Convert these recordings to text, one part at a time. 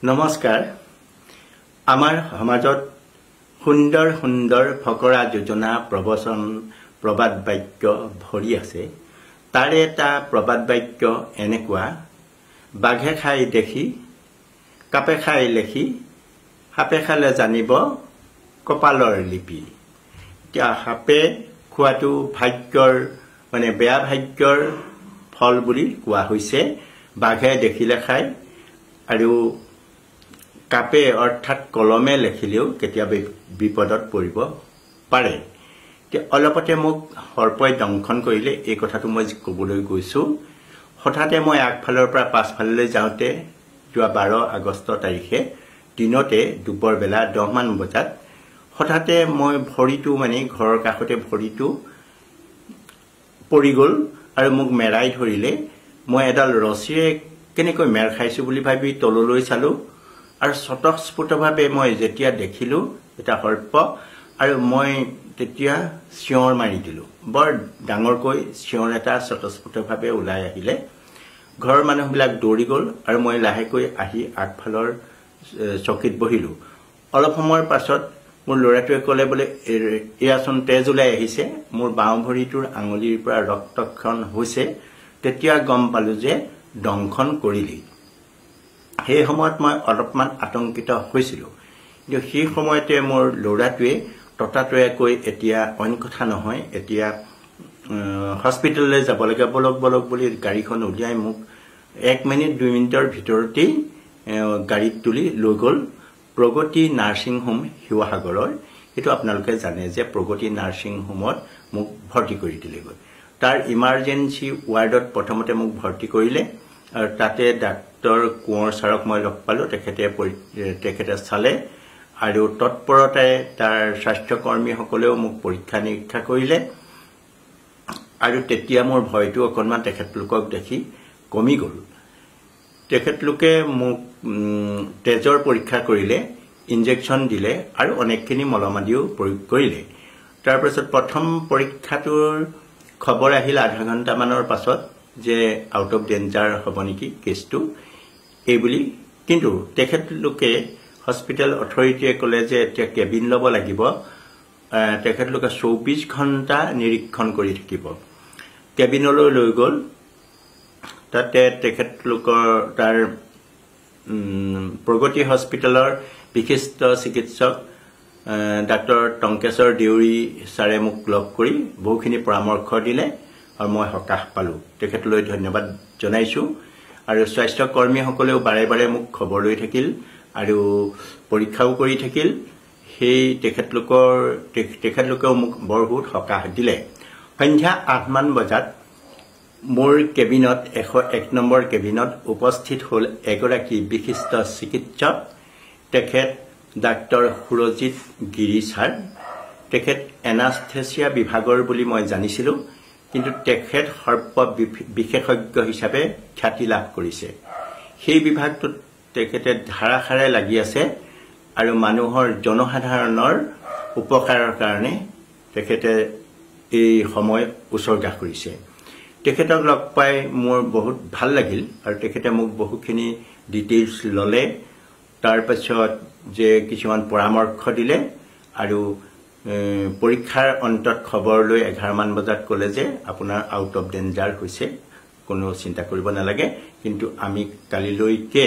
নমস্কাৰ আমাৰ সমাজত সুন্দৰ সুন্দৰ ফকৰা যোজনা প্ৰবচন প্ৰবাদ বাক্য ভৰি আছে তাৰে এটা প্ৰবাদ বাক্য এনেকুৱা বাঘে খাই দেখি কাপে খাই লেখি সাপে খালে জানিব কপালৰ লিপি এতিয়া সাপে খোৱাটো ভাগ্যৰ মানে বেয়া ভাগ্যৰ ফল বুলি কোৱা হৈছে বাঘে দেখিলে খায় আৰু কাপে অৰ্থাৎ কলমে লেখিলেও কেতিয়াবা বিপদত পৰিব পাৰে অলপতে মোক সৰ্পই দংশন কৰিলে এই কথাটো মই ক'বলৈ গৈছো হঠাতে মই আগফালৰ পৰা পাছফাললৈ যাওঁতে যোৱা 12 আগষ্ট তাৰিখে দিনতে দুপৰ বেলা 10 মান বজাত হঠাতে মই ভৰিটো মানে ঘৰৰ কাষতে ভৰিটো পৰি গ'ল আৰু মোক মেৰাই ধৰিলে মই এডাল ৰছীৰে কেনেকৈ মেৰ খাইছো বুলি ভাবি তললৈ চালো আৰু স্বতঃস্ফূৰ্তভাৱে মই যেতিয়া দেখিলো এটা সৰ্প আৰু মই তেতিয়া চিঞৰ মাৰি দিলো বৰ ডাঙৰকৈ চিঞৰ এটা স্বতঃস্ফূৰ্তভাৱে ওলাই আহিলে ঘৰৰ মানুহবিলাক দৌৰি গ'ল আৰু মই লাহেকৈ আহি আগফালৰ চকীত বহিলো অলপ সময়ৰ পাছত মোৰ ল'ৰাটোৱে ক'লে বোলে এয়াচোন তেজ ওলাই আহিছে মোৰ বাওঁ ভৰিটোৰ আঙুলিৰ পৰা ৰক্তক্ষৰণ হৈছে তেতিয়া গম পালো যে দংশন কৰিলি সেই সময়ত মই অলপমান আতংকিত হৈছিলো কিন্তু সেই সময়তে মোৰ ল'ৰাটোৱে ততাতৈয়াকৈ এতিয়া অন্য কথা নহয় এতিয়া হস্পিটেললৈ যাব লাগে বলক বলক বুলি গাড়ীখন উলিয়াই মোক 1 মিনিট 2 মিনিটৰ ভিতৰতেই গাড়ীত তুলি লৈ গ'ল প্ৰগতি নাৰ্ছিং হোম শিৱসাগৰৰ এটো আপোনালোকে জানে যে প্ৰগতি নাৰ্ছিং হোমত মোক ভৰ্তি কৰি দিলেগৈ তাৰ ইমাৰ্জেন্সি ৱাৰ্ডত প্ৰথমতে মোক ভৰ্তি কৰিলে আৰু তাতে ডাক্তৰ কোঁৱৰ ছাৰক মই লগ পালো তেখেতে চালে আৰু তৎপৰতাৰে তাৰ স্বাস্থ্যকৰ্মীসকলেও মোক পৰীক্ষা নিৰীক্ষা কৰিলে আৰু তেতিয়া মোৰ ভয়টো অকণমান তেখেতলোকক দেখি কমি গ'ল তেখেতলোকে মোক তেজৰ পৰীক্ষা কৰিলে ইনজেকচন দিলে আৰু অনেকখিনি মলমাদিও প্ৰয়োগ কৰিলে তাৰ পিছত প্ৰথম পৰীক্ষাটোৰ খবৰ আহিল আধা ঘণ্টা মানৰ পাছত যে আউট অফ ডেঞ্জাৰ হ'ব নেকি কেছটো এই বুলি কিন্তু তেখেতলোকে হস্পিটেল অথৰিটিয়ে ক'লে যে এতিয়া কেবিন ল'ব লাগিব তেখেতলোকে 24 ঘণ্টা নিৰীক্ষণ কৰি থাকিব কেবিনলৈ লৈ গ'ল তাতে তেখেতলোকৰ তাৰ প্ৰগতি হস্পিটেলৰ বিশিষ্ট চিকিৎসক ডাক্তৰ টংকেশ্বৰ দেউৰী ছাৰে মোক লগ কৰি বহুখিনি পৰামৰ্শ দিলে আৰু মই সকাহ পালো তেখেতলৈ ধন্যবাদ জনাইছো আৰু স্বাস্থ্য কৰ্মীসকলেও বাৰে বাৰে মোক খবৰ লৈ থাকিল আৰু পৰীক্ষাও কৰি থাকিল সেই তেখেতলোকেও মোক বহুত সকাহ দিলে সন্ধ্যা 8 মান বজাত মোৰ কেবিনত 101 নম্বৰ কেবিনত উপস্থিত হ'ল এগৰাকী বিশিষ্ট চিকিৎসক তেখেত ডাক্তৰ সুৰজিত গিৰি ছাৰ তেখেত এনাস্থেচিয়া বিভাগৰ বুলি মই জানিছিলো কিন্তু তেখেত সৰ্প বিশেষজ্ঞ হিচাপে খ্যাতি লাভ কৰিছে সেই বিভাগটোত তেখেতে ধাৰাসাৰে লাগি আছে আৰু মানুহৰ জনসাধাৰণৰ উপকাৰৰ কাৰণে তেখেতে এই সময় উৎসৰ্গা কৰিছে তেখেতক লগ পাই মোৰ বহুত ভাল লাগিল আৰু তেখেতে মোক বহুখিনি ডিটেইলছ ললে তাৰ পাছত যে কিছুমান পৰামৰ্শ দিলে আৰু পৰীক্ষাৰ অন্তত খবৰ লৈ 11 মান বজাত ক'লে যে আপোনাৰ আউট অফ ডেঞ্জাৰ হৈছে কোনো চিন্তা কৰিব নালাগে কিন্তু আমি কালিলৈকে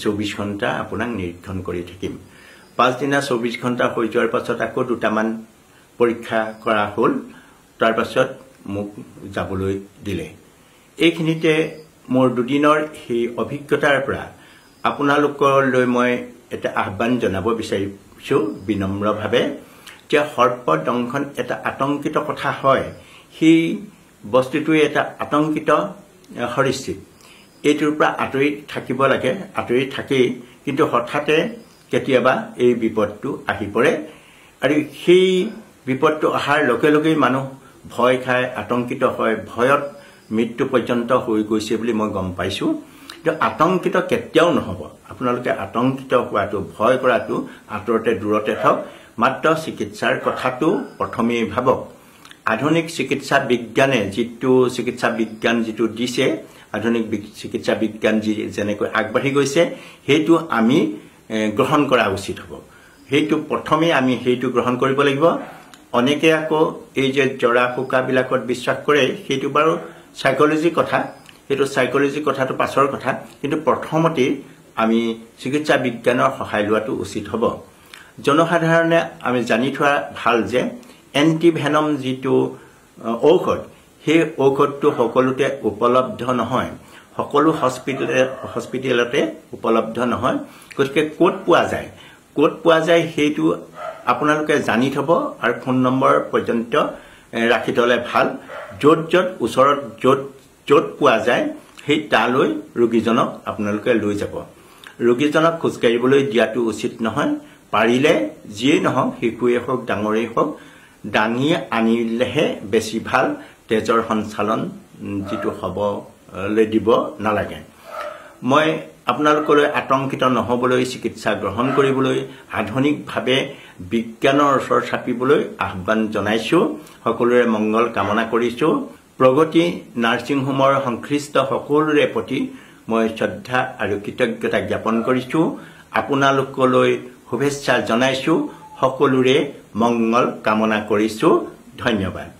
24 ঘণ্টা আপোনাক নিৰীক্ষণ কৰি থাকিম পাঁচদিনা 24 ঘণ্টা হৈ যোৱাৰ পাছত আকৌ দুটামান পৰীক্ষা কৰা হ'ল তাৰ পাছত মোক যাবলৈ দিলে এইখিনিতে মোৰ দুদিনৰ সেই অভিজ্ঞতাৰ পৰা আপোনালোকলৈ মই এটা আহ্বান জনাব বিচাৰিছো বিনম্ৰভাৱে যে সৰ্প দংশন এটা আতংকিত কথা হয় সেই বস্তুটোৱে এটা আতংকিত সৰিষ্ঠিত এইটোৰ পৰা আঁতৰি থাকিব লাগে আঁতৰি থাকি কিন্তু হঠাতে কেতিয়াবা এই বিপদটো আহি পৰে আৰু সেই বিপদটো অহাৰ লগে লগে মানুহ ভয় খায় আতংকিত হয় ভয়ত মৃত্যু পৰ্যন্ত হৈ গৈছে বুলি মই গম পাইছো কিন্তু আতংকিত কেতিয়াও নহব আপোনালোকে আতংকিত হোৱাটো ভয় কৰাটো আঁতৰতে দূৰতে থাকক মাত্ৰ চিকিৎসাৰ কথাটো প্ৰথমেই ভাবক আধুনিক চিকিৎসা বিজ্ঞানে যিটো চিকিৎসা বিজ্ঞান যিটো দিছে আধুনিক চিকিৎসা বিজ্ঞান যেনেকৈ আগবাঢ়ি গৈছে সেইটো আমি গ্ৰহণ কৰা উচিত হ'ব সেইটো প্ৰথমে আমি সেইটো গ্ৰহণ কৰিব লাগিব অনেকে আকৌ এই যে জৰা ফুকাবিলাকত বিশ্বাস কৰে সেইটো বাৰু সাইকোলজি কথা সেইটো সাইকোলজি কথাটো পাছৰ কথা কিন্তু প্ৰথমতে আমি চিকিৎসা বিজ্ঞানৰ সহায় লোৱাটো উচিত হ'ব জনসাধাৰণে আমি জানি থোৱা ভাল যে এন্টিভেনম যিটো ঔষধ সেই ঔষধটো সকলোতে উপলব্ধ নহয় সকলো হস্পিটেলতে উপলব্ধ নহয় গতিকে ক'ত পোৱা যায় সেইটো আপোনালোকে জানি থব আৰু ফোন নম্বৰ পৰ্যন্ত ৰাখি থলে ভাল য'ত ওচৰত য'ত পোৱা যায় সেই তালৈ ৰোগীজনক আপোনালোকে লৈ যাব ৰোগীজনক খোজকাঢ়িবলৈ দিয়াটো উচিত নহয় পাৰিলে যিয়ে নহওক শিশুৱে হওক ডাঙৰেই হওক দাঙি আনিলেহে বেছি ভাল তেজৰ সঞ্চালন যিটো হ'বলৈ দিব নালাগে মই আপোনালোকলৈ আতংকিত নহবলৈ চিকিৎসা গ্ৰহণ কৰিবলৈ আধুনিকভাৱে বিজ্ঞানৰ ওচৰ চাপিবলৈ আহ্বান জনাইছো সকলোৰে মংগল কামনা কৰিছো প্ৰগতি নাৰ্ছিং হোমৰ সংশ্লিষ্ট সকলোৰে প্ৰতি মই শ্ৰদ্ধা আৰু কৃতজ্ঞতা জ্ঞাপন কৰিছো আপোনালোকলৈ শুভেচ্ছা জনাইছো সকলোৰে মংগল কামনা কৰিছো ধন্যবাদ